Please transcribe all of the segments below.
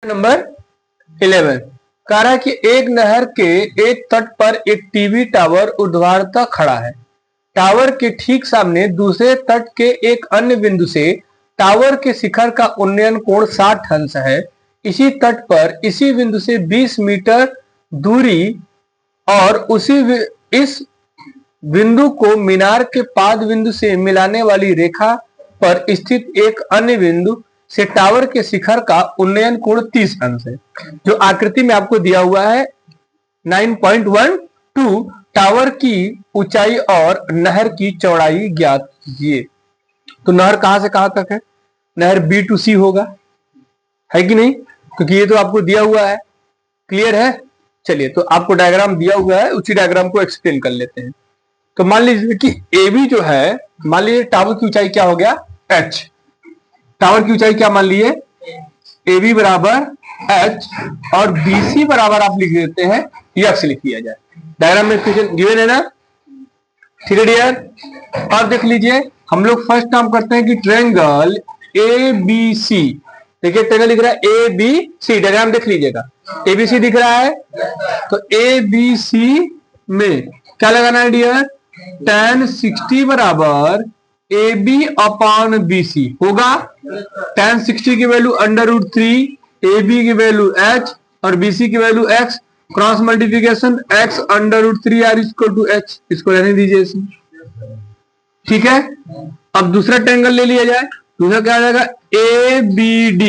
Number 11 कह रहा है कि एक नहर के एक तट पर एक टीवी टावर ऊर्ध्वाधर खड़ा है। टावर के ठीक सामने दूसरे तट के एक अन्य बिंदु से टावर के शिखर का उन्नयन कोण 60 अंश है। इसी तट पर इसी बिंदु से 20 मीटर दूरी और इस बिंदु को मीनार के पाद बिंदु से मिलाने वाली रेखा पर स्थित एक अन्य बिंदु से टावर के शिखर का उन्नयन कोण 30 अंश है। जो आकृति में आपको दिया हुआ है 9.12 टावर की ऊंचाई और नहर की चौड़ाई ज्ञात कीजिए। तो नहर कहां से कहां तक है? नहर B to C होगा, है कि नहीं? क्योंकि ये तो आपको दिया हुआ है। क्लियर है? चलिए, तो आपको डायग्राम दिया हुआ है, उसी डायग्राम को एक्सप्लेन कर लेते हैं। तो मान लीजिए कि AB जो है, मान लीजिए टावर की ऊंचाई क्या हो गया? H। टावर की ऊंचाई क्या मान लिए? AB बराबर H और BC बराबर आप लिख देते हैं X लिख दिया जाए। डायग्राम में गिवन है ना? ठीक है डियर। और देख लीजिए, हम लोग फर्स्ट काम करते हैं कि ट्रायंगल ABC, देखिए ट्रायंगल दिख रहा है ABC, डायग्राम देख लीजिएगा। ABC दिख रहा है, तो ABC में क्या लगाना है डियर? tan 60 बराबर AB अपॉन BC होगा। tan 60 की वैल्यू √3, AB की वैल्यू H और BC की value X, cross multiplication X √3 R equal to H, इसको रहने दीजिए इसमें। ठीक है, अब दूसरा ट्रायंगल ले लिया जाए। दूसरा क्या आ जाएगा? ABD।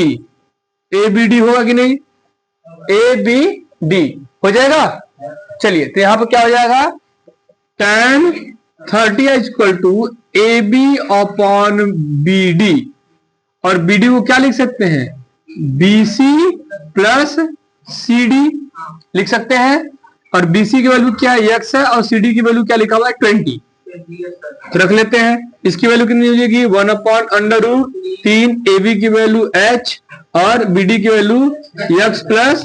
ABD होगा कि नहीं? ABD हो जाएगा। चलिए, तो यहां पर क्या हो जाएगा? tan 30 equal to AB upon BD, और BD को क्या लिख सकते हैं? BC प्लस CD लिख सकते हैं। और BC की वैल्यू क्या है? X है, और CD की वैल्यू क्या लिखा हुआ है? 20। तो रख लेते हैं। इसकी वैल्यू कितनी हो जाएगी? 1 अपॉन √3, AB की वैल्यू H और BD की वैल्यू X प्लस,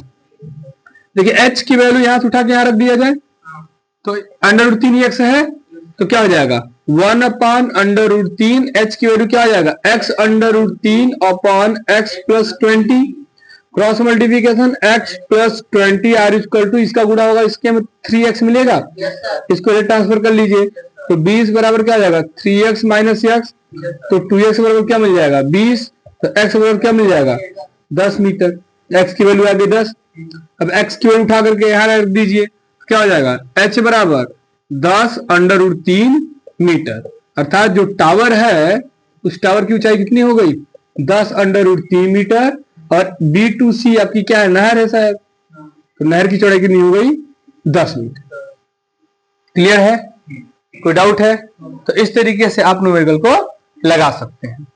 देखिए H की वैल्यू यहां से उठा के यहां रख दिया जाए, तो √3 X है, तो क्या हो जाएगा? 1 अपॉन √3, H की वैल्यू क्या आ जाएगा? X √3 upon X plus 20, cross multiplication X plus 20 R equal to, इसका गुणा होगा इसके में 3X मिलेगा। इसको ट्रांसफर कर लीजिए, तो 20 बराबर क्या आ जाएगा? 3X माइनस X, तो 2X बराबर क्या मिल जाएगा? 20, तो X बराबर क्या मिल जाएगा? 10 मीटर। X की वैल्यू आ गई 10। अब X की वैल्यू उठा करके यहां रख दीजिए, क्या हो जाएगा? H बराबर 10 √3 मीटर, अर्थात जो टावर है उस टावर की ऊंचाई कितनी हो गई? 10 √3 मीटर। और B to C आपकी क्या है? नहर है शायद, तो नहर की चौड़ाई कितनी हो गई? 10 मीटर। क्लियर है? कोई डाउट है? तो इस तरीके से आप न्यूमेरिकल को लगा सकते हैं।